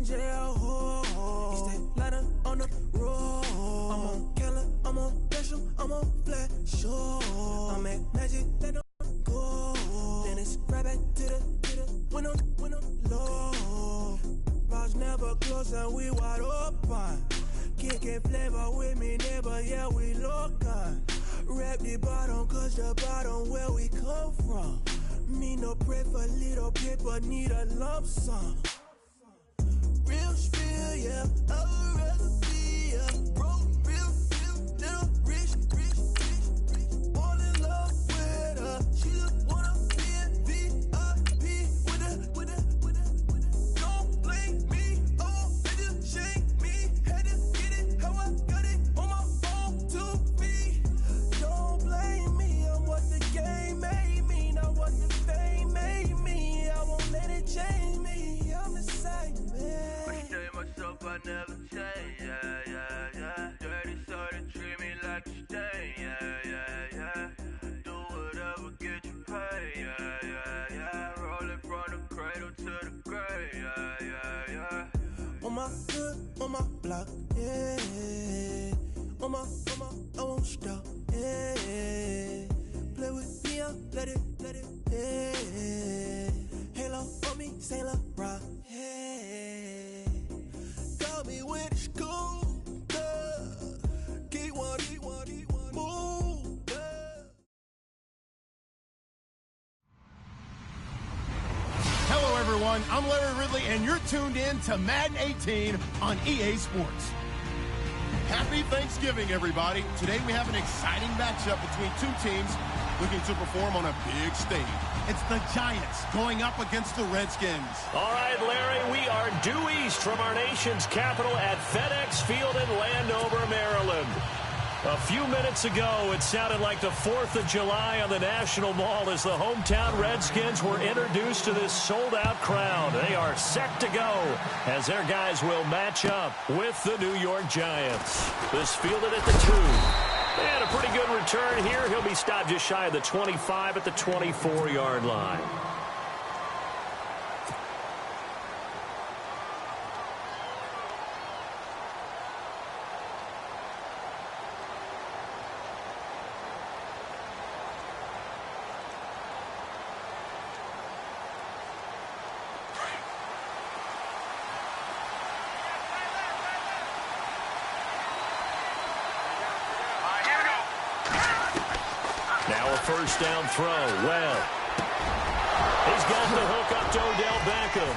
jail. He stay lighter on the road. I'm on Keller, I'm on Bishop, I'm on Flat Show. I'm at Magic, let them go. Then it's right back to the when I'm low. Bars never close and we wide open. Kicking flavor with me, neighbor, yeah, we local. Rap the bottom, cause the bottom where we come from. Me no pray for little paper, need a lump sum. Real spill, yeah, I'd rather be a broke, real, little rich. All in love with her, she just wanna be in VIP with the. Don't blame me, oh, nigga, shame me. Had to get it, how I got it, on my own to me. Don't blame me, I'm what the game made me, not what the fame made me. I won't let it change me, I'm the same man. I tell myself I never change, yeah. Dirty soul to treat me like a stain, yeah. Do whatever, get you paid, yeah. Rolling from the cradle to the grave, yeah. On my hood, on my block, yeah. On my, I won't stop, yeah. Play with me, let it, yeah. Halo on me, Saint Laurent, yeah. Got me with the school, keep one, move, Hello, everyone. I'm Larry Ridley, and you're tuned in to Madden 18 on EA Sports. Happy Thanksgiving, everybody. Today we have an exciting matchup between two teams looking to perform on a big stage. It's the Giants going up against the Redskins. All right, Larry, we are due east from our nation's capital at FedEx Field in Landover, Maryland. A few minutes ago, it sounded like the 4th of July on the National Mall as the hometown Redskins were introduced to this sold-out crowd. They are set to go as their guys will match up with the New York Giants. This fielded at the 2. And a pretty good return here. He'll be stopped just shy of the 25 at the 24-yard line. Now a first down throw. Well, he's got the hook up to Odell Beckham.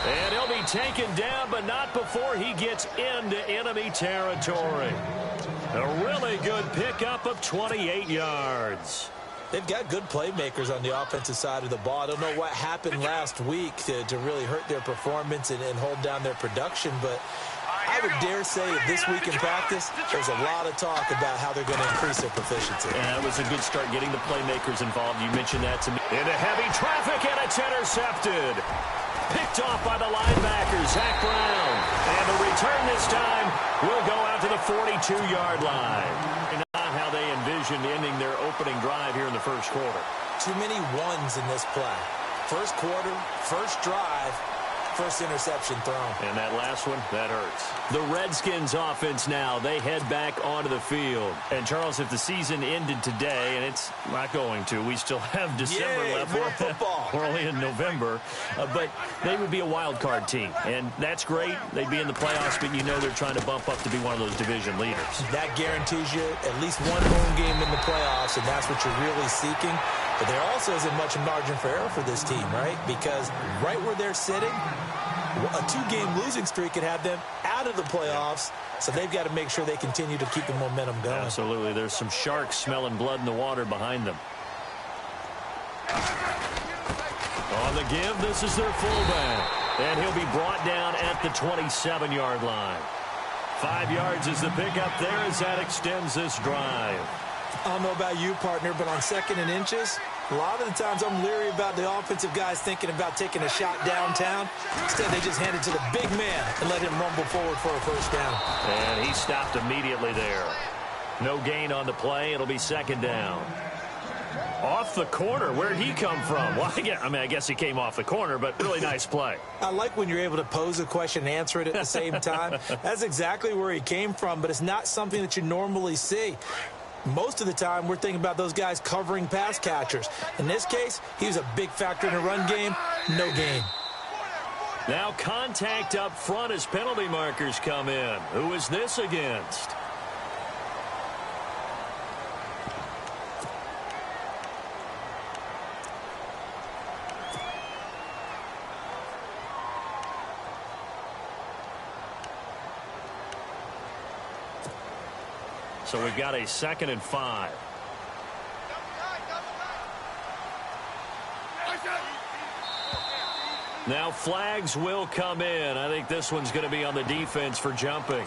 And he'll be taken down, but not before he gets into enemy territory. A really good pickup of 28 yards. They've got good playmakers on the offensive side of the ball. I don't know what happened last week to really hurt their performance and hold down their production, but I would dare say that this week in practice, there's a lot of talk about how they're going to increase their proficiency. Yeah, it was a good start getting the playmakers involved. You mentioned that to me. Into heavy traffic, and it's intercepted. Picked off by the linebacker, Zach Brown. And the return this time will go out to the 42-yard line. Not how they envisioned ending their opening drive here in the first quarter. Too many ones in this play. First quarter, first drive, first interception thrown. And that last one, that hurts. The Redskins offense now, they head back onto the field. And, Charles, if the season ended today, and it's not going to, we still have December left. More football. We're only in November. But they would be a wild card team. And that's great. They'd be in the playoffs, but you know they're trying to bump up to be one of those division leaders. That guarantees you at least one home game in the playoffs, and that's what you're really seeking. But there also isn't much margin for error for this team, right? Because right where they're sitting, a 2-game losing streak could have them out of the playoffs, so they've got to make sure they continue to keep the momentum going. Absolutely. There's some sharks smelling blood in the water behind them. On the give, this is their fullback. And he'll be brought down at the 27-yard line. 5 yards is the pickup there as that extends this drive. I don't know about you, partner, but on 2nd and inches, a lot of the times I'm leery about the offensive guys thinking about taking a shot downtown. Instead, they just hand it to the big man and let him rumble forward for a first down. And he stopped immediately there. No gain on the play. It'll be 2nd down. Off the corner. Where'd he come from? Well, I guess he came off the corner, but really nice play. I like when you're able to pose a question and answer it at the same time. That's exactly where he came from, but it's not something that you normally see. Most of the time, we're thinking about those guys covering pass catchers. In this case, he was a big factor in the run game. No gain. Now contact up front as penalty markers come in. Who is this against? So we've got a 2nd and 5. Now flags will come in. I think this one's going to be on the defense for jumping.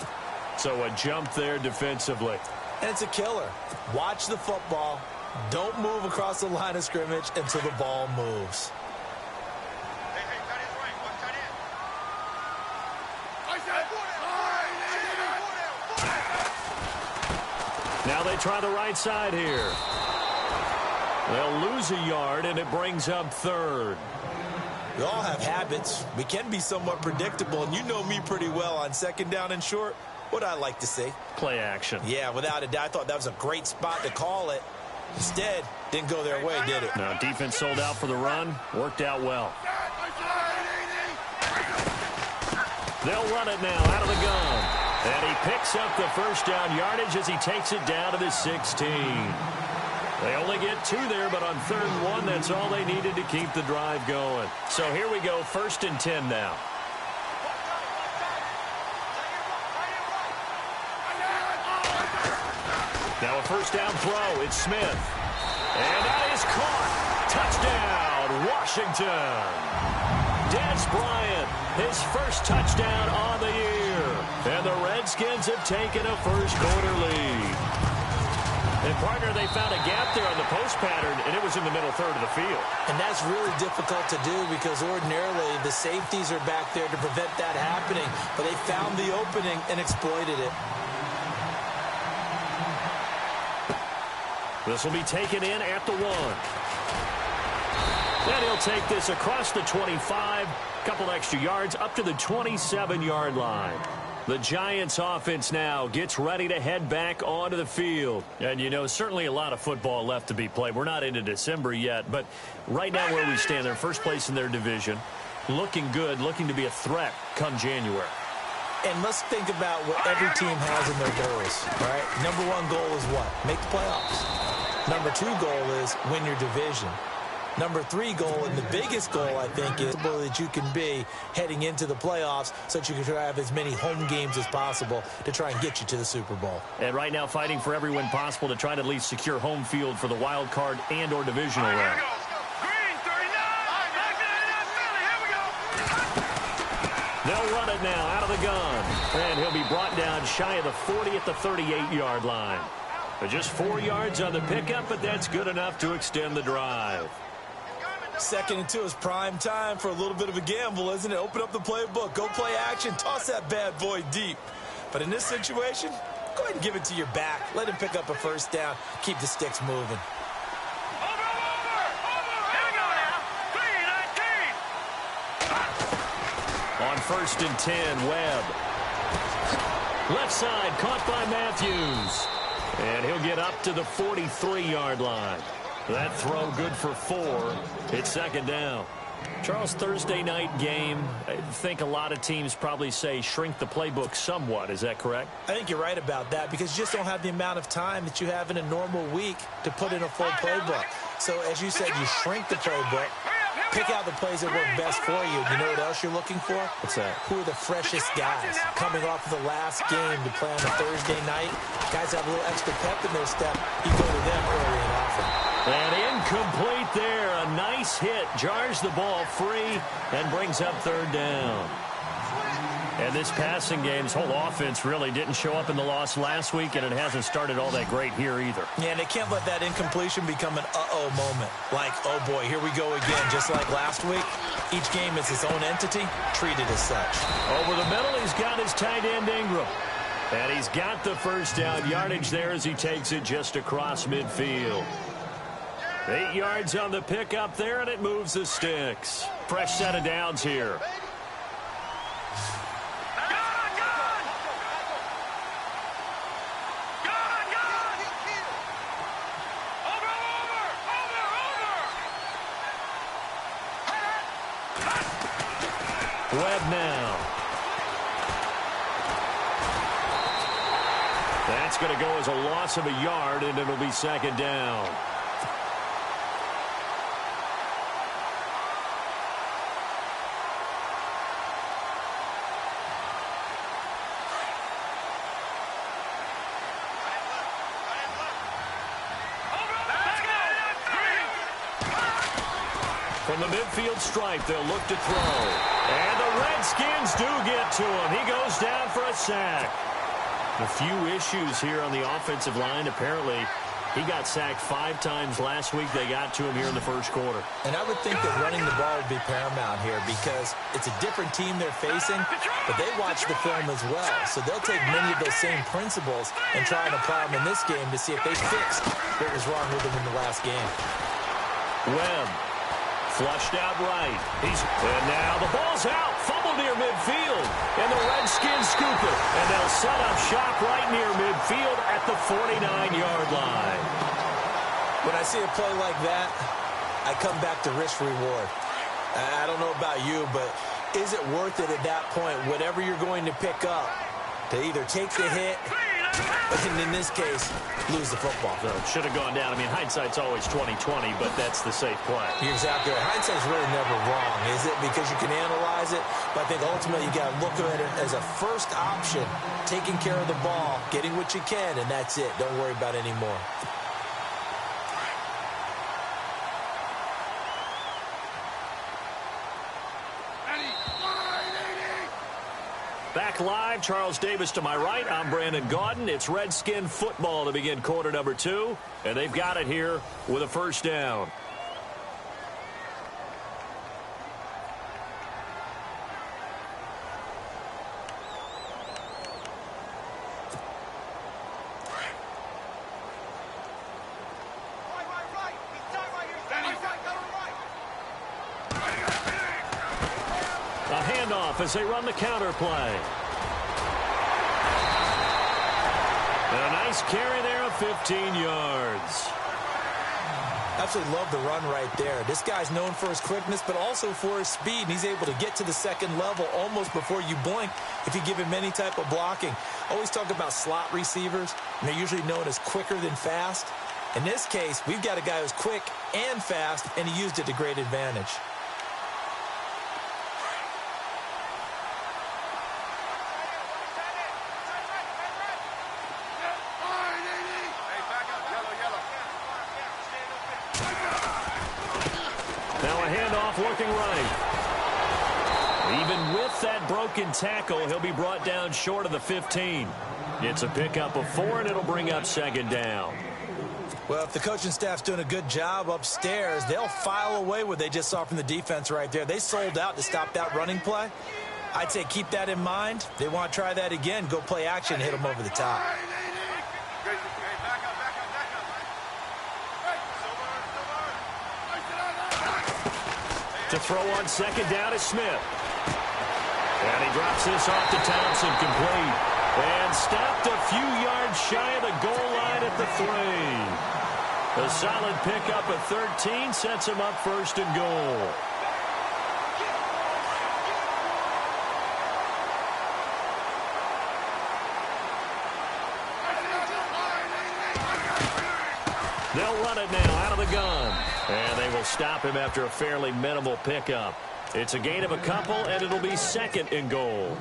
So a jump there defensively. And it's a killer. Watch the football. Don't move across the line of scrimmage until the ball moves. Now they try the right side here. They'll lose a yard, and it brings up 3rd. We all have habits. We can be somewhat predictable, and you know me pretty well on 2nd down and short. What I like to see. Play action. Yeah, without a doubt. I thought that was a great spot to call it. Instead, didn't go their way, did it? No, defense sold out for the run. Worked out well. They'll run it now out of the gun. And he picks up the first down yardage as he takes it down to the 16. They only get 2 there, but on 3rd and 1, that's all they needed to keep the drive going. So here we go, 1st and 10 now. Now a first down throw. It's Smith. And that is caught. Touchdown, Washington. Des Bryant, his first touchdown on the year. And the Redskins have taken a first-quarter lead. And, partner, they found a gap there on the post pattern, and it was in the middle third of the field. And that's really difficult to do because ordinarily the safeties are back there to prevent that happening. But they found the opening and exploited it. This will be taken in at the 1. Then he'll take this across the 25, couple extra yards up to the 27-yard line. The Giants offense now gets ready to head back onto the field. And, you know, certainly a lot of football left to be played. We're not into December yet, but right now where we stand, they're first place in their division. Looking good, looking to be a threat come January. And let's think about what every team has in their goals, right? Number 1 goal is what? Make the playoffs. Number 2 goal is win your division. Number 3 goal, and the biggest goal, I think, is that you can be heading into the playoffs so that you can try to have as many home games as possible to try and get you to the Super Bowl. And right now fighting for every win possible to try to at least secure home field for the wild card and or divisional round. They'll run it now out of the gun. And he'll be brought down shy of the 40 at the 38-yard line. But just 4 yards on the pickup, but that's good enough to extend the drive. 2nd and 2 is prime time for a little bit of a gamble, isn't it? Open up the playbook, go play action, toss that bad boy deep. But in this situation, go ahead and give it to your back. Let him pick up a first down. Keep the sticks moving. On 1st and 10, Webb. Left side, caught by Matthews. And he'll get up to the 43-yard line. That throw good for 4. It's 2nd down. Charles, Thursday night game, I think a lot of teams probably say shrink the playbook somewhat. Is that correct? I think you're right about that because you just don't have the amount of time that you have in a normal week to put in a full playbook. So, as you said, you shrink the playbook, pick out the plays that work best for you. You know what else you're looking for? What's that? Who are the freshest guys coming off of the last game to play on a Thursday night? Guys have a little extra pep in their step. You go to them early and often. And incomplete there. A nice hit. Jars the ball free and brings up 3rd down. And this passing game, this whole offense really didn't show up in the loss last week, and it hasn't started all that great here either. Yeah, and they can't let that incompletion become an uh-oh moment. Like, oh boy, here we go again. Just like last week, each game is its own entity, treated as such. Over the middle, he's got his tight end Ingram. And he's got the first down yardage there as he takes it just across midfield. 8 yards on the pickup there, and it moves the sticks. Fresh set of downs here. Webb now. That's going to go as a loss of a yard, and it'll be second down. From the midfield stripe, they'll look to throw. And the Redskins do get to him. He goes down for a sack. A few issues here on the offensive line. Apparently, he got sacked 5 times last week. They got to him here in the first quarter. And I would think that running the ball would be paramount here because it's a different team they're facing, but they watch the film as well. So they'll take many of those same principles and try and apply them in this game to see if they fixed what was wrong with them in the last game. Webb. Flushed out right. And now the ball's out. Fumble near midfield. And the Redskins scoop it. And they'll set up shop right near midfield at the 49-yard line. When I see a play like that, I come back to risk-reward. I don't know about you, but is it worth it at that point, whatever you're going to pick up, to either take the hit, and in this case, lose the football? So it should have gone down. I mean, hindsight's always 20/20, but that's the safe play. You're exactly right. Hindsight's really never wrong, is it? Because you can analyze it, but I think ultimately you got to look at it as a first option, taking care of the ball, getting what you can, and that's it. Don't worry about any more. Back live, Charles Davis to my right. I'm Brandon Gaudin. It's Redskin football to begin quarter number 2, and they've got it here with a first down. A handoff as they run the counter play. And a nice carry there of 15 yards. Absolutely love the run right there. This guy's known for his quickness, but also for his speed, and he's able to get to the second level almost before you blink if you give him any type of blocking. Always talk about slot receivers, and they're usually known as quicker than fast. In this case, we've got a guy who's quick and fast, and he used it to great advantage. Now a handoff looking right. Even with that broken tackle, he'll be brought down short of the 15. It's a pickup of 4, and it'll bring up second down. Well, if the coaching staff's doing a good job upstairs, they'll file away what they just saw from the defense right there. They sold out to stop that running play. I'd say keep that in mind. They want to try that again, go play action, hit them over the top. To throw on second down is Smith. And he drops this off to Townsend, complete. And stopped a few yards shy of the goal line at the 3. A solid pickup of 13 sets him up first and goal. They'll run it now out of the gun. And they will stop him after a fairly minimal pickup. It's a gain of a couple, and it'll be second and goal.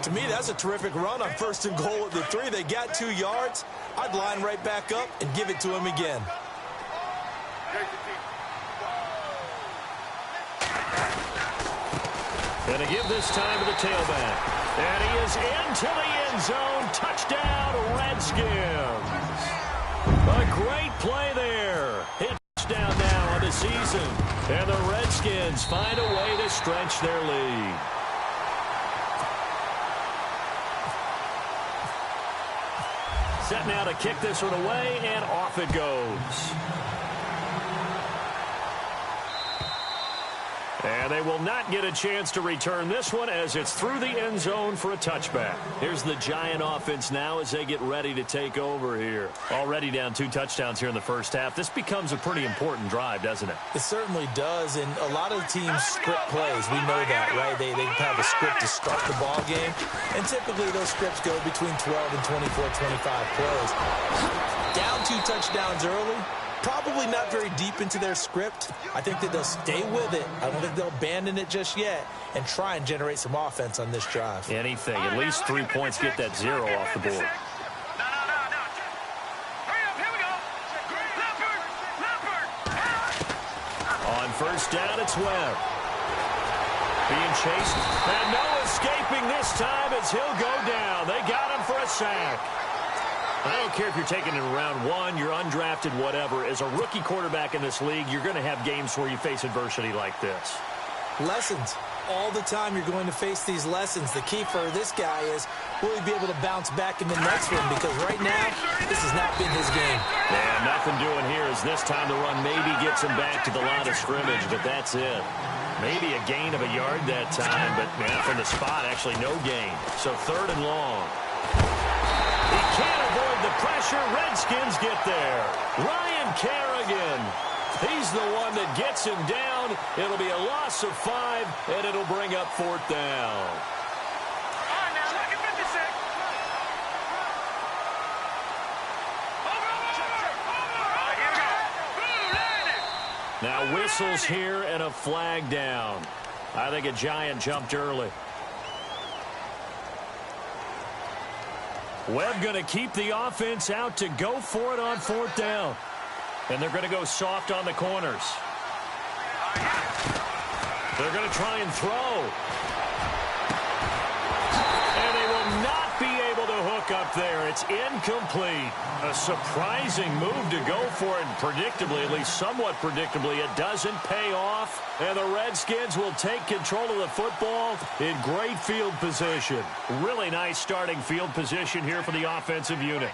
To me, that's a terrific run on first and goal at the 3. They got 2 yards. I'd line right back up and give it to him again. And to give this time to the tailback. And he is into the end zone. Touchdown, Redskins. A great play there. Touchdown now on the season. And the Redskins find a way to stretch their lead. Set now to kick this one away, and off it goes. And they will not get a chance to return this one as it's through the end zone for a touchback. Here's the Giant offense now as they get ready to take over here. Already down 2 touchdowns here in the first half. This becomes a pretty important drive, doesn't it? It certainly does, and a lot of the teams script plays. We know that, right? They have a script to start the ball game, and typically those scripts go between 12 and 24, 25 plays. Down 2 touchdowns early. Probably not very deep into their script. I think that they'll stay with it. I don't think they'll abandon it just yet and try and generate some offense on this drive. Anything. At least 3 points, get that 0 off the board. On first down, it's Webb. Being chased. And no escaping this time as he'll go down. They got him for a sack. I don't care if you're taking it in round 1, you're undrafted, whatever. As a rookie quarterback in this league, you're going to have games where you face adversity like this. Lessons. All the time you're going to face these lessons. The key for this guy is, will he be able to bounce back in the next one? Because right now, this has not been his game. Yeah, nothing doing here as this time the run maybe gets him back to the line of scrimmage, but that's it. Maybe a gain of a yard that time, but from the spot, actually no gain. So 3rd and long. He can't avoid the pressure. Redskins get there. Ryan Kerrigan. He's the one that gets him down. It'll be a loss of 5, and it'll bring up 4th down. Now whistles here and a flag down. I think a Giant jumped early. Webb going to keep the offense out to go for it on 4th down. And they're going to go soft on the corners. They're going to try and throw. And they will not be able to hook up there. It's incomplete. A surprising move to go for it. And predictably, at least somewhat predictably, it doesn't pay off. And the Redskins will take control of the football in great field position. Really nice starting field position here for the offensive unit.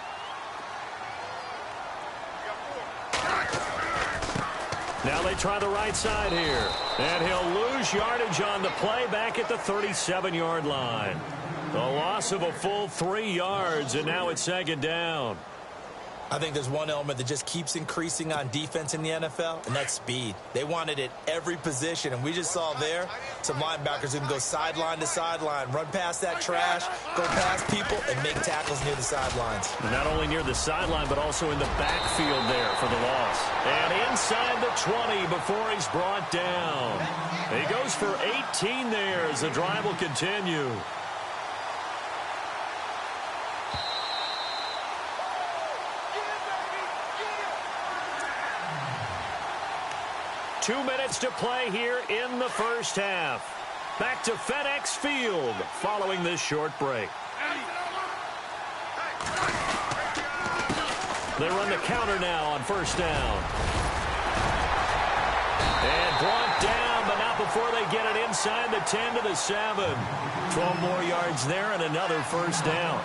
Now they try the right side here. And he'll lose yardage on the play back at the 37-yard line. A loss of a full 3 yards, and now it's 2nd down. I think there's one element that just keeps increasing on defense in the NFL, and that's speed. They want it at every position, and we just saw there some linebackers who can go sideline to sideline, run past that trash, go past people, and make tackles near the sidelines. Not only near the sideline, but also in the backfield there for the loss. And inside the 20 before he's brought down. He goes for 18 there as the drive will continue. Two minutes to play here in the first half. Back to FedEx Field following this short break. They run the counter now on first down. And brought down, but not before they get it inside the 10 to the 7. 12 more yards there and another first down.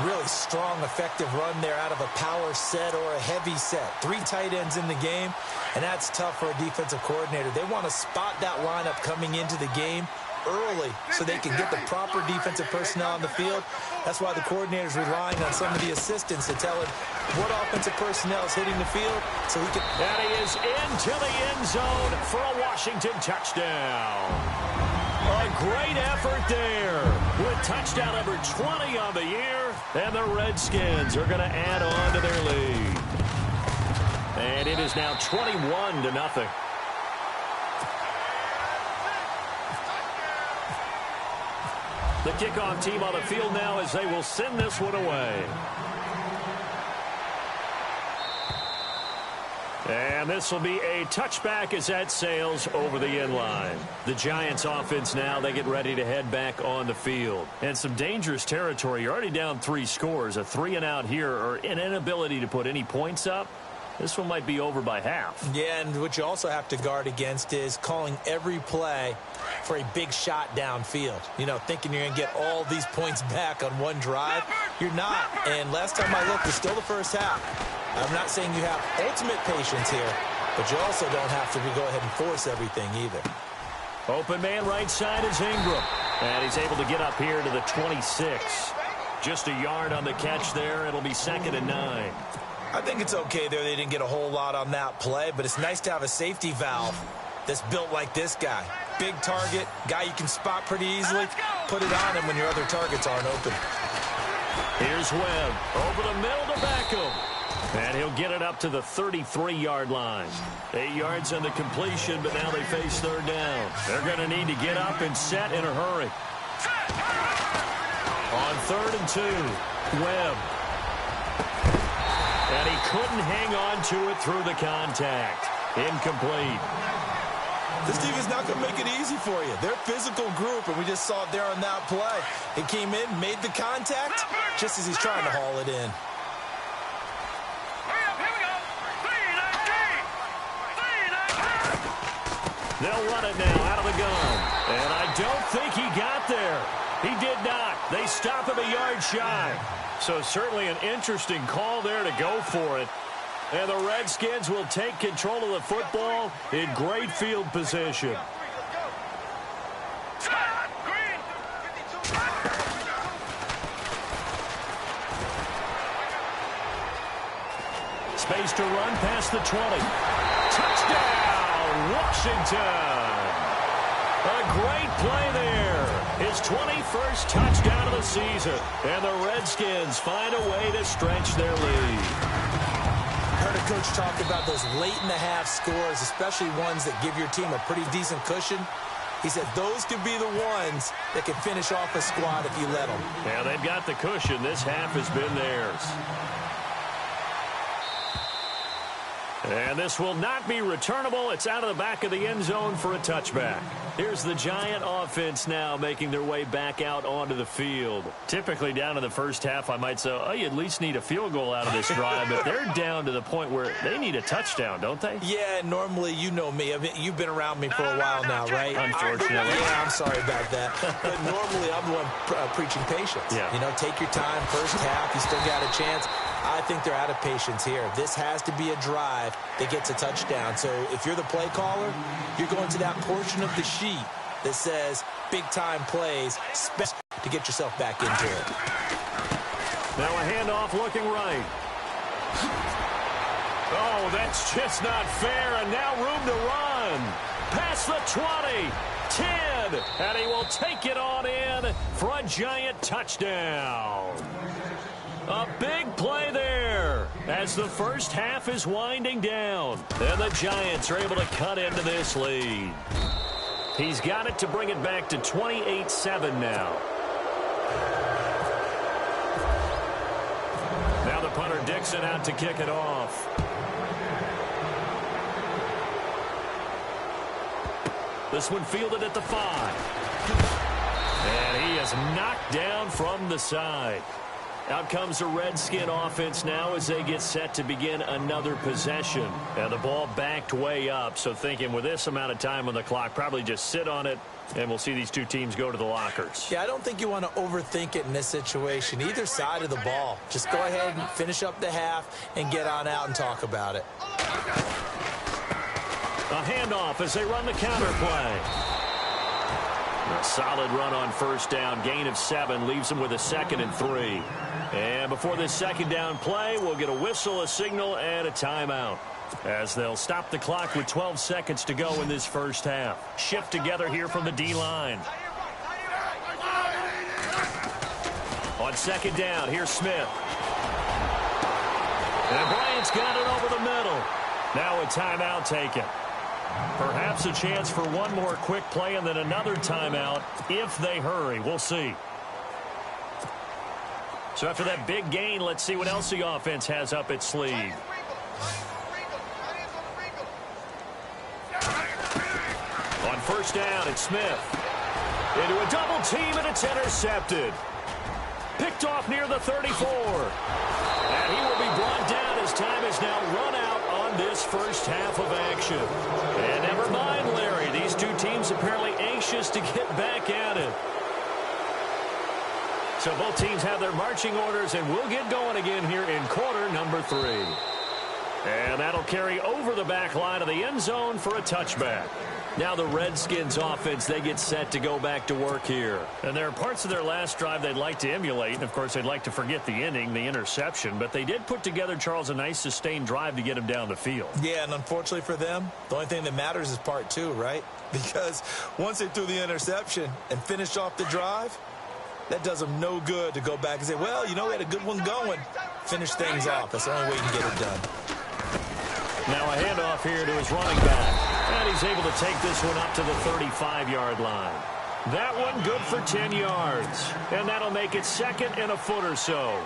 Really strong, effective run there out of a power set or a heavy set. 3 tight ends in the game, and that's tough for a defensive coordinator. They want to spot that lineup coming into the game early so they can get the proper defensive personnel on the field. That's why the coordinator's relying on some of the assistants to tell him what offensive personnel is hitting the field so he can... And he is into the end zone for a Washington touchdown. A great effort there with touchdown number 20 on the year, and the Redskins are going to add on to their lead. And it is now 21-0. The kickoff team on the field now as they will send this one away. And this will be a touchback as that sails over the end line. The Giants offense now, they get ready to head back on the field. And some dangerous territory. You're already down 3 scores. A 3-and-out here or an inability to put any points up. This one might be over by half. Yeah, and what you also have to guard against is calling every play for a big shot downfield. You know, thinking you're going to get all these points back on one drive. You're not. And last time I looked, it's still the first half. I'm not saying you have ultimate patience here, but you also don't have to go ahead and force everything either. Open man right side is Ingram. And he's able to get up here to the 26. Just a yard on the catch there. It'll be 2nd and 9. I think it's okay there. They didn't get a whole lot on that play, but it's nice to have a safety valve that's built like this guy. Big target, guy you can spot pretty easily. Put it on him when your other targets aren't open. Here's Webb. Over the middle to Beckham. And he'll get it up to the 33-yard line. 8 yards on the completion, but now they face 3rd down. They're going to need to get up and set in a hurry. On 3rd and 2, Webb. And he couldn't hang on to it through the contact. Incomplete. This team is not going to make it easy for you. They're a physical group, and we just saw it there on that play. He came in, made the contact, just as he's trying to haul it in. They'll run it now out of the gun. And I don't think he got there. He did not. They stop him a yard shy. So certainly an interesting call there to go for it. And the Redskins will take control of the football in great field position. Space to run past the 20. Touchdown, Washington. A great play there. His 21st touchdown of the season. And the Redskins find a way to stretch their lead. Heard a coach talk about those late-in-the-half scores, especially ones that give your team a pretty decent cushion. He said those could be the ones that can finish off a squad if you let them. Yeah, they've got the cushion. This half has been theirs. And this will not be returnable. It's out of the back of the end zone for a touchback. Here's the Giant offense now making their way back out onto the field. Typically down in the first half, I might say, oh, you at least need a field goal out of this drive. But they're down to the point where they need a touchdown, don't they? Yeah, normally, you know me. I mean, you've been around me for a while now, right? Unfortunately. Yeah, I'm sorry about that. But normally, I'm the one preaching patience. Yeah. You know, take your time. First half, you still got a chance. I think they're out of patience here. This has to be a drive that gets a touchdown. So if you're the play caller, you're going to that portion of the sheet that says big-time plays, to get yourself back into it. Now a handoff looking right. Oh, that's just not fair, and now room to run. Past the 20, 10, and he will take it on in for a Giant touchdown. A big play there as the first half is winding down. And the Giants are able to cut into this lead. He's got it to bring it back to 28-7 now. Now the punter Dixon out to kick it off. This one fielded at the 5. And he is knocked down from the side. Out comes the Redskin offense now as they get set to begin another possession. And the ball backed way up, so thinking with this amount of time on the clock, probably just sit on it, and we'll see these two teams go to the lockers. Yeah, I don't think you want to overthink it in this situation. Either side of the ball. Just go ahead and finish up the half and get on out and talk about it. A handoff as they run the counter play. A solid run on first down. Gain of 7 leaves them with a 2nd and 3. And before this second down play, we'll get a whistle, a signal, and a timeout. As they'll stop the clock with 12 seconds to go in this first half. Shift together here from the D-line. On second down, here's Smith. And Bryant's got it over the middle. Now a timeout taken. Perhaps a chance for one more quick play and then another timeout if they hurry. We'll see. So after that big gain, let's see what else the offense has up its sleeve. On first down, it's Smith. Into a double team, and it's intercepted. Picked off near the 34. And he will be brought down as time is now run out on this first half of action. And never mind, Larry. These two teams apparently anxious to get back at it. So both teams have their marching orders, and we'll get going again here in quarter number 3. And that'll carry over the back line of the end zone for a touchback. Now the Redskins offense, they get set to go back to work here. And there are parts of their last drive they'd like to emulate. And, of course, they'd like to forget the inning, the interception. But they did put together, Charles, a nice sustained drive to get him down the field. Yeah, and unfortunately for them, the only thing that matters is part two, right? Because once they threw the interception and finished off the drive, that does them no good to go back and say, well, you know, we had a good one going. Finish things off. That's the only way you can get it done. Now a handoff here to his running back. And he's able to take this one up to the 35-yard line. That one good for 10 yards. And that'll make it second and a foot or so.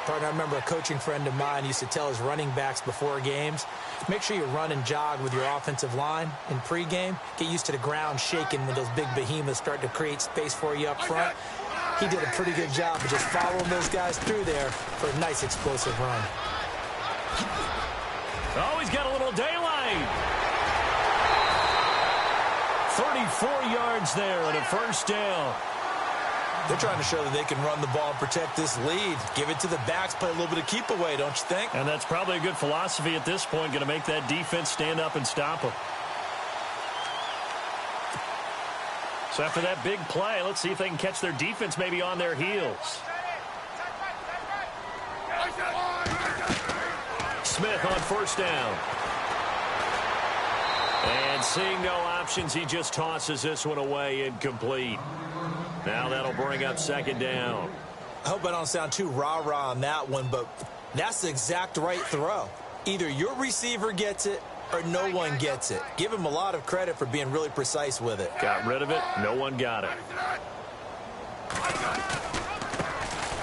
Partner, I remember a coaching friend of mine used to tell his running backs before games, make sure you run and jog with your offensive line in pregame. Get used to the ground shaking when those big behemoths start to create space for you up front. He did a pretty good job of just following those guys through there for a nice explosive run. Oh, he's got a little daylight. 34 yards there and a first down. They're trying to show that they can run the ball and protect this lead. Give it to the backs, play a little bit of keep away, don't you think? And that's probably a good philosophy at this point, going to make that defense stand up and stop them. So after that big play, let's see if they can catch their defense maybe on their heels. Smith on first down. And seeing no options, he just tosses this one away incomplete. Now that'll bring up second down. I hope I don't sound too rah-rah on that one, but that's the exact right throw. Either your receiver gets it or no one gets it. Give him a lot of credit for being really precise with it. Got rid of it. No one got it.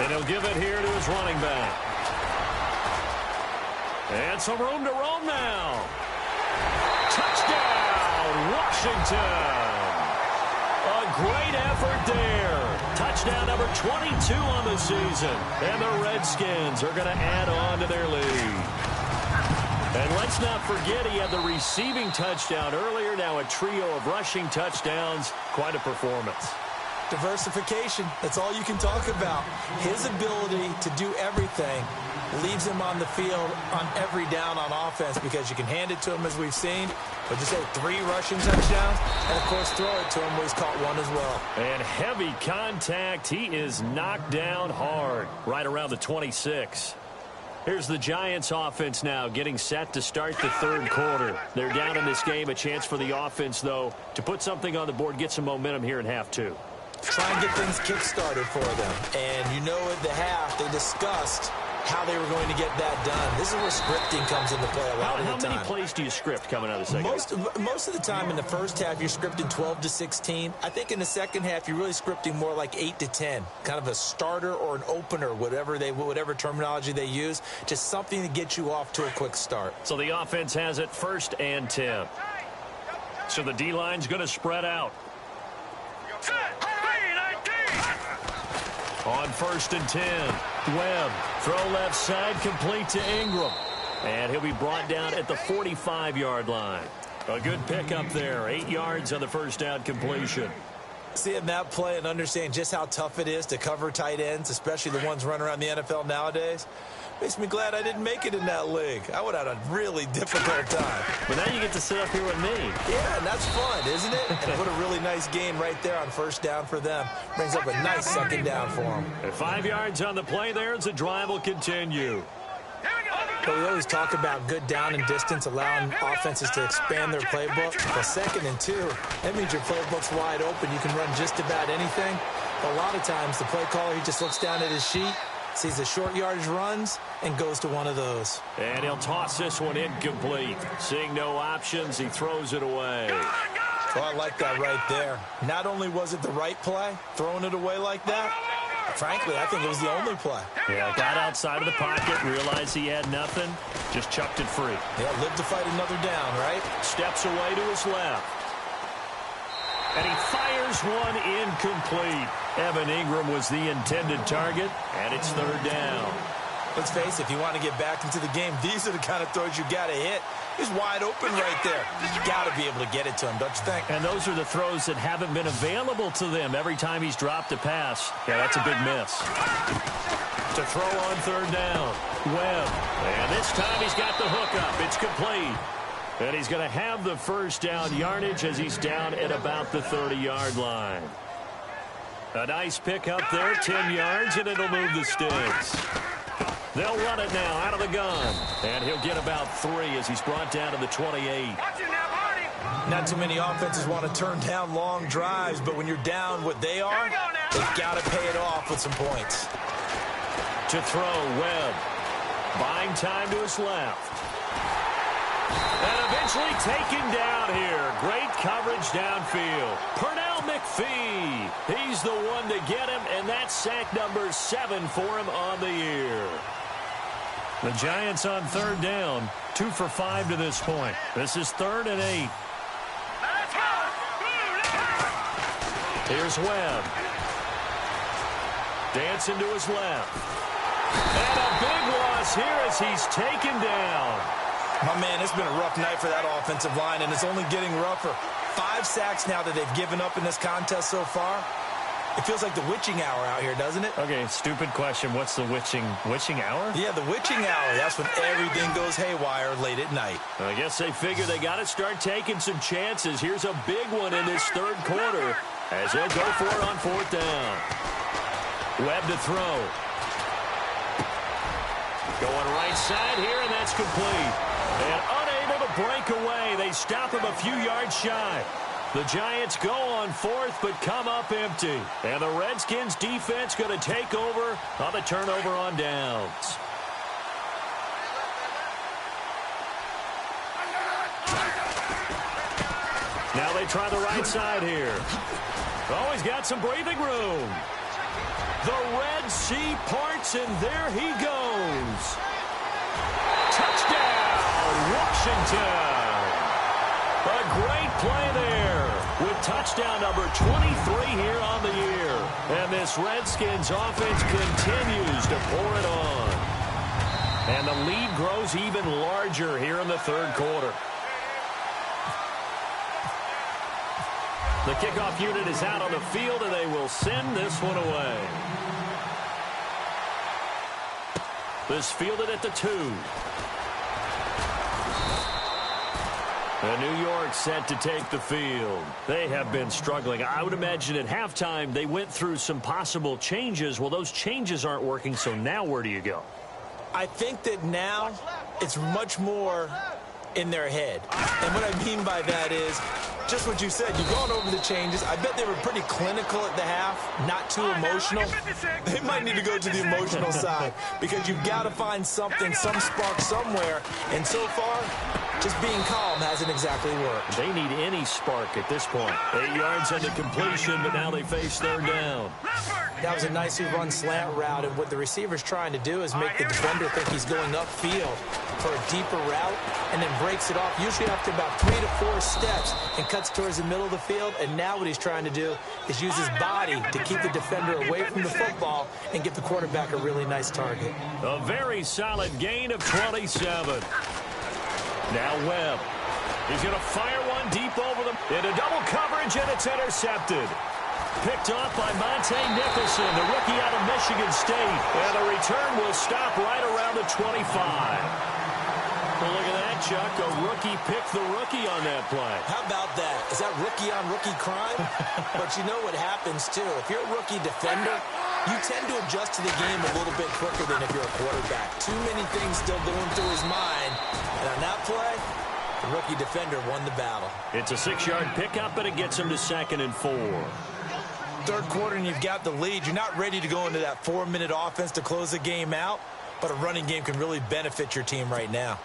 And he'll give it here to his running back. And some room to roam now. Touchdown, Washington. A great effort there. Touchdown number 22 on the season. And the Redskins are going to add on to their lead. And let's not forget he had the receiving touchdown earlier. Now a trio of rushing touchdowns. Quite a performance. Diversification. That's all you can talk about. His ability to do everything leaves him on the field on every down on offense because you can hand it to him as we've seen. But just say 3 rushing touchdowns and, of course, throw it to him where he's caught one as well. And heavy contact. He is knocked down hard right around the 26. Here's the Giants offense now getting set to start the third quarter. They're down in this game. A chance for the offense, though, to put something on the board, get some momentum here in half 2. Try and get things kick-started for them. And you know at the half they discussed how they were going to get that done. This is where scripting comes into play a lot of the time. How many plays do you script coming out of the second half? Most of the time in the first half, you're scripting 12 to 16. I think in the second half, you're really scripting more like 8 to 10. Kind of a starter or an opener, whatever terminology they use. Just something to get you off to a quick start. So the offense has it 1st and 10. So the D-line's going to spread out. On 1st and 10, Webb, throw left side, complete to Ingram. And he'll be brought down at the 45-yard line. A good pickup there, 8 yards on the first down completion. Seeing that play and understand just how tough it is to cover tight ends, especially the ones running around the NFL nowadays, makes me glad I didn't make it in that league. I would have had a really difficult time. But now you get to sit up here with me. Yeah, and that's fun, isn't it? And put a really nice gain right there on first down for them. Brings up a nice second down for them. And 5 yards on the play there as the drive will continue. But we always talk about good down and distance, allowing offenses to expand their playbook. But 2nd and 2, that means your playbook's wide open. You can run just about anything. But a lot of times, the play caller, he just looks down at his sheet, sees the short yardage runs, and goes to one of those. And he'll toss this one incomplete. Seeing no options, he throws it away. Well, I like that right there. Not only was it the right play, throwing it away like that, frankly, I think it was the only play. Yeah, got outside of the pocket, realized he had nothing, just chucked it free. Yeah, lived to fight another down, right? Steps away to his left. And he fires one incomplete. Evan Ingram was the intended target, and it's 3rd down. Let's face it, if you want to get back into the game, these are the kind of throws you got to hit. He's wide open right there. You got to be able to get it to him, don't you think? And those are the throws that haven't been available to them every time he's dropped a pass. Yeah, that's a big miss. To throw on 3rd down, Webb. And this time he's got the hookup. It's complete. And he's going to have the first down yardage as he's down at about the 30-yard line. A nice pickup there, 10 yards, and it'll move the sticks. They'll run it now out of the gun. And he'll get about 3 as he's brought down to the 28. Not too many offenses want to turn down long drives, but when you're down what they are, they've got to pay it off with some points. To throw, Webb. Buying time to his left. And eventually taken down here. Great coverage downfield. Pernell McPhee. He's the one to get him, and that's sack number 7 for him on the year. The Giants on third down. 2 for 5 to this point. This is 3rd and 8. Here's Webb. Dancing to his left. And a big loss here as he's taken down. My man, it's been a rough night for that offensive line, and it's only getting rougher. 5 sacks now that they've given up in this contest so far. It feels like the witching hour out here, doesn't it? Okay, stupid question. What's the witching hour? Yeah, the witching hour. That's when everything goes haywire late at night. I guess they figure they got to start taking some chances. Here's a big one in this third quarter as they'll go for it on 4th down. Webb to throw. Going right side here, and that's complete. And unable to break away. They stop him a few yards shy. The Giants go on 4th, but come up empty. And the Redskins defense going to take over on the turnover on downs. Now they try the right side here. Oh, he's got some breathing room. The Red Sea parts, and there he goes. Touchdown, Washington. A great play there with touchdown number 23 here on the year. And this Redskins offense continues to pour it on. And the lead grows even larger here in the third quarter. The kickoff unit is out on the field, and they will send this one away. This fielded at the 2. And New York set to take the field. They have been struggling. I would imagine at halftime they went through some possible changes. Well, those changes aren't working, so now where do you go? I think that now it's much more in their head. And what I mean by that is just what you said. You've gone over the changes. I bet they were pretty clinical at the half, not too emotional. They might need to go to the emotional side because you've got to find something, some spark somewhere. And so far, just being calm hasn't exactly worked. They need any spark at this point. 8 yards on the completion, but now they face 3rd down. That was a nicely run slant route, and what the receiver's trying to do is make the defender think he's going upfield for a deeper route, and then breaks it off, usually after about 3 to 4 steps, and cuts towards the middle of the field. And now what he's trying to do is use his body to keep the defender away from the football and give the quarterback a really nice target. A very solid gain of 27. Now Webb. He's going to fire one deep over them. Into double coverage, and it's intercepted. Picked off by Monte Nicholson, the rookie out of Michigan State. And the return will stop right around the 25. Well, look at that, Chuck. A rookie picked the rookie on that play. How about that? Is that rookie-on-rookie crime? But you know what happens, too. If you're a rookie defender, you tend to adjust to the game a little bit quicker than if you're a quarterback. Too many things still going through his mind. And on that play, the rookie defender won the battle. It's a 6-yard pickup, but it gets him to 2nd and 4. Third quarter, and you've got the lead. You're not ready to go into that 4-minute offense to close the game out, but a running game can really benefit your team right now.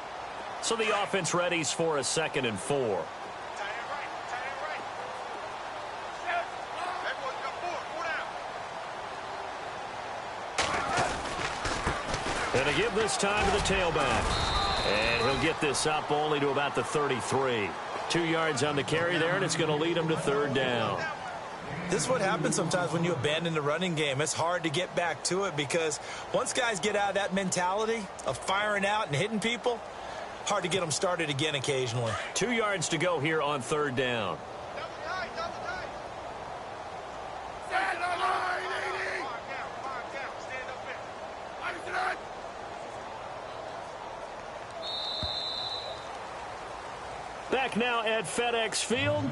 So the offense readies for a 2nd and 4. And to give this time to the tailback. And he'll get this up only to about the 33. 2 yards on the carry there, and it's going to lead him to 3rd down. This is what happens sometimes when you abandon the running game. It's hard to get back to it because once guys get out of that mentality of firing out and hitting people, hard to get them started again occasionally. 2 yards to go here on 3rd down. back now at FedEx Field.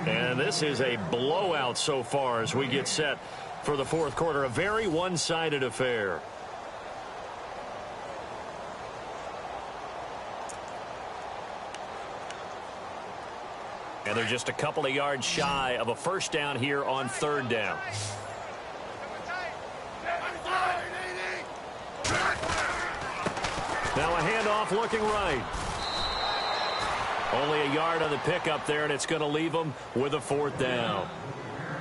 And this is a blowout so far as we get set for the fourth quarter. A very one-sided affair. And they're just a couple of yards shy of a first down here on third down. Now a handoff looking right. Only a yard on the pickup there, and it's going to leave them with a fourth down.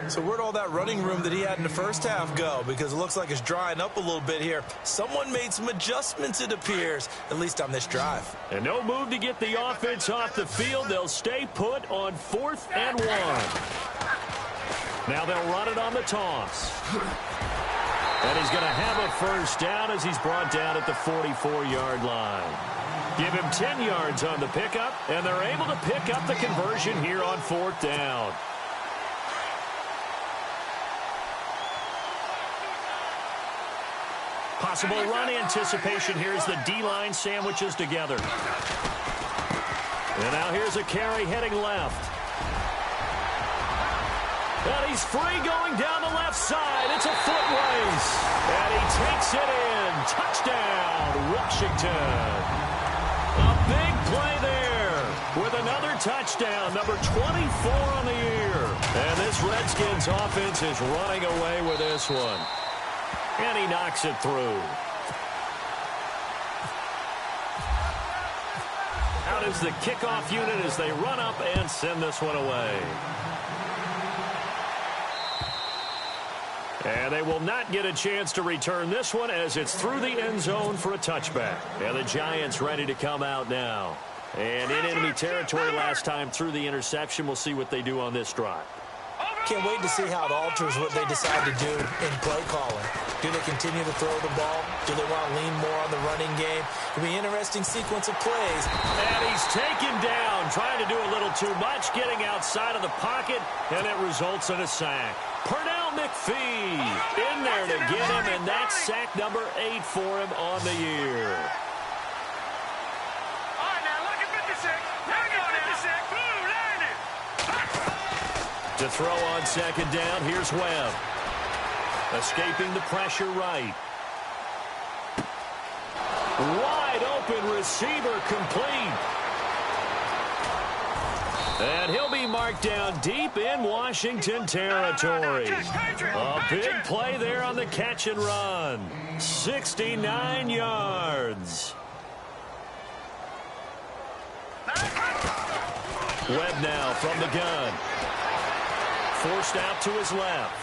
So where'd all that running room that he had in the first half go? Because it looks like it's drying up a little bit here. Someone made some adjustments, it appears, at least on this drive. And no move to get the offense off the field. They'll stay put on 4th and 1. Now they'll run it on the toss. And he's going to have a first down as he's brought down at the 44-yard line. Give him 10 yards on the pickup, and they're able to pick up the conversion here on 4th down. Possible run anticipation here as the D-line sandwiches together. And now here's a carry heading left. And he's free going down the left side. It's a foot race. And he takes it in. Touchdown, Washington. A big play there with another touchdown, number 24 on the year. And this Redskins offense is running away with this one. And he knocks it through. Out is the kickoff unit as they run up and send this one away. And they will not get a chance to return this one as it's through the end zone for a touchback. And the Giants ready to come out now. And in enemy territory last time through the interception. We'll see what they do on this drive. Can't wait to see how it alters what they decide to do in play calling. Do they continue to throw the ball? Do they want to lean more on the running game? It'll be an interesting sequence of plays. And he's taken down, trying to do a little too much, getting outside of the pocket, and it results in a sack. Pernell McPhee in there to get him, and that's sack number 8 for him on the year. All right, now look at 56. Look at 56. Blue, line it. To throw on second down, here's Webb. Escaping the pressure right. Wide open receiver complete. And he'll be marked down deep in Washington territory. A big play there on the catch and run. 69 yards. Webb now from the gun. Forced out to his left.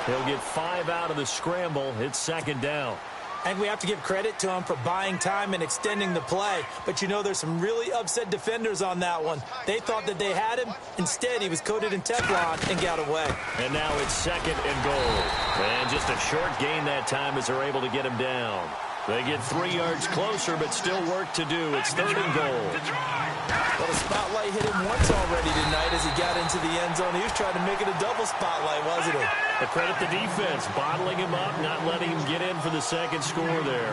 He'll get 5 out of the scramble. It's second down. I think we have to give credit to him for buying time and extending the play. But, you know, there's some really upset defenders on that one. They thought that they had him. Instead, he was coated in Teflon and got away. And now it's second and goal. And just a short gain that time as they're able to get him down. They get 3 yards closer, but still work to do. It's third and goal. Well, the spotlight hit him once already tonight as he got into the end zone. He was trying to make it a double spotlight, wasn't he? A credit the defense, bottling him up, not letting him get in for the second score there.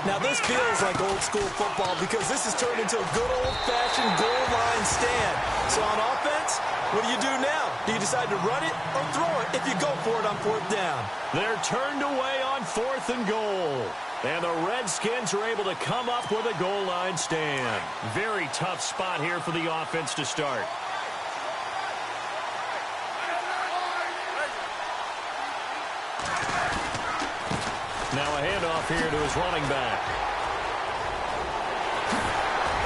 Now, this feels like old school football because this has turned into a good old-fashioned goal line stand. So on offense, what do you do now? Do you decide to run it or throw it if you go for it on 4th down? They're turned away on 4th and goal. And the Redskins are able to come up with a goal line stand. Very tough spot here for the offense to start. Now a handoff here to his running back.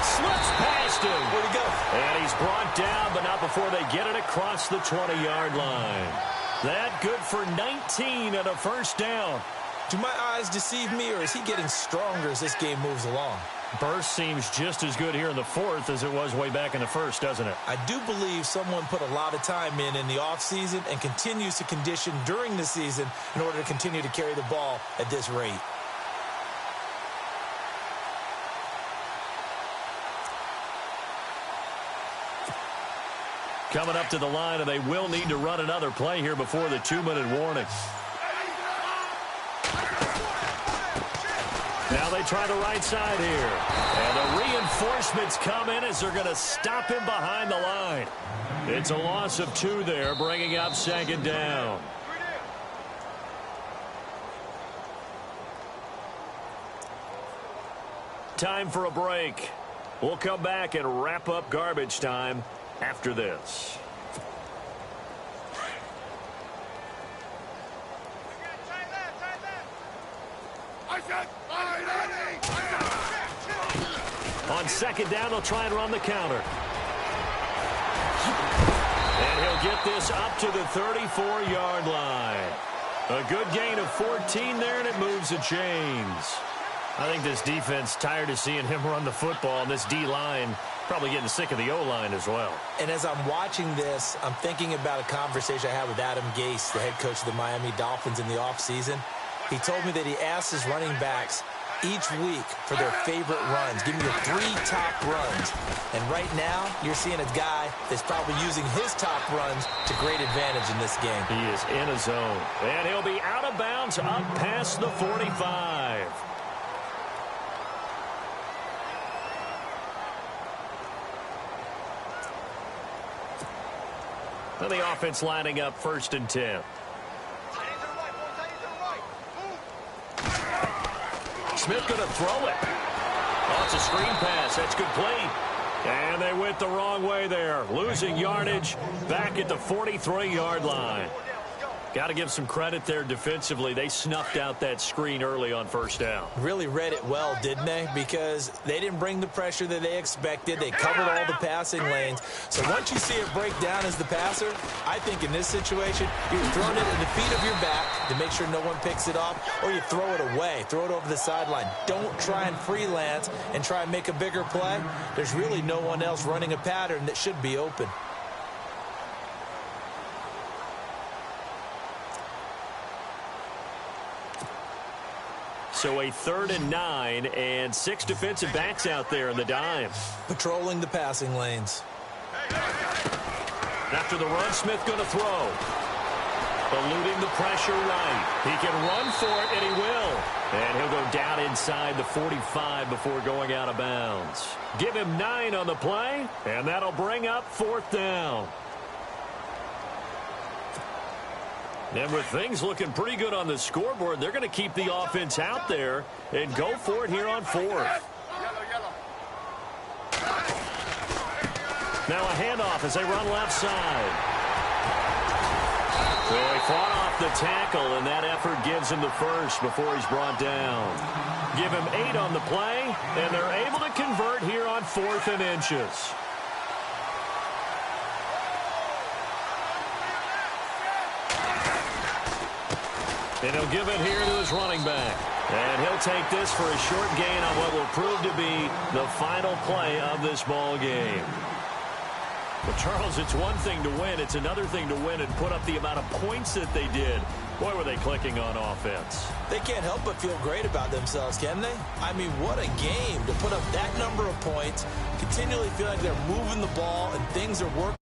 Slips past him. Where'd he go? And he's brought down, but not before they get it across the 20-yard line. That good for 19 and a first down. Do my eyes deceive me, or is he getting stronger as this game moves along? Burst seems just as good here in the fourth as it was way back in the first, doesn't it? I do believe someone put a lot of time in the offseason and continues to condition during the season in order to continue to carry the ball at this rate. Coming up to the line, and they will need to run another play here before the 2-minute warning. Now they try the right side here. And the reinforcements come in as they're going to stop him behind the line. It's a loss of 2 there, bringing up 2nd down. Time for a break. We'll come back and wrap up garbage time after this. On 2nd down, they'll try and run the counter. And he'll get this up to the 34-yard line. A good gain of 14 there, and it moves the chains. I think this defense tired of seeing him run the football, and this D-line probably getting sick of the O-line as well. And as I'm watching this, I'm thinking about a conversation I had with Adam Gase, the head coach of the Miami Dolphins in the offseason. He told me that he asked his running backs each week for their favorite runs. Give me your 3 top runs. And right now, you're seeing a guy that's probably using his top runs to great advantage in this game. He is in a zone. And he'll be out of bounds up past the 45. And the offense lining up 1st and 10. Smith going to throw it. Oh, it's a screen pass. That's complete. And they went the wrong way there. Losing yardage back at the 43-yard line. Got to give some credit there defensively. They snuffed out that screen early on 1st down. Really read it well, didn't they? Because they didn't bring the pressure that they expected. They covered all the passing lanes. So once you see it break down as the passer, I think in this situation, you're throwing it at the feet of your back to make sure no one picks it off, or you throw it away. Throw it over the sideline. Don't try and freelance and try and make a bigger play. There's really no one else running a pattern that should be open. So a 3rd and 9 and 6 defensive backs out there in the dime. Patrolling the passing lanes. After the run, Smith going to throw. Eluding the pressure right. He can run for it, and he will. And he'll go down inside the 45 before going out of bounds. Give him 9 on the play, and that'll bring up 4th down. And with things looking pretty good on the scoreboard, they're going to keep the offense out there and go for it here on 4th. Now a handoff as they run left side. So he fought off the tackle, and that effort gives him the 1st before he's brought down. Give him 8 on the play, and they're able to convert here on 4th and inches. And he'll give it here to his running back. And he'll take this for a short gain on what will prove to be the final play of this ball game. But, Charles, it's one thing to win. It's another thing to win and put up the amount of points that they did. Boy, were they clicking on offense. They can't help but feel great about themselves, can they? I mean, what a game to put up that number of points, continually feel like they're moving the ball and things are working.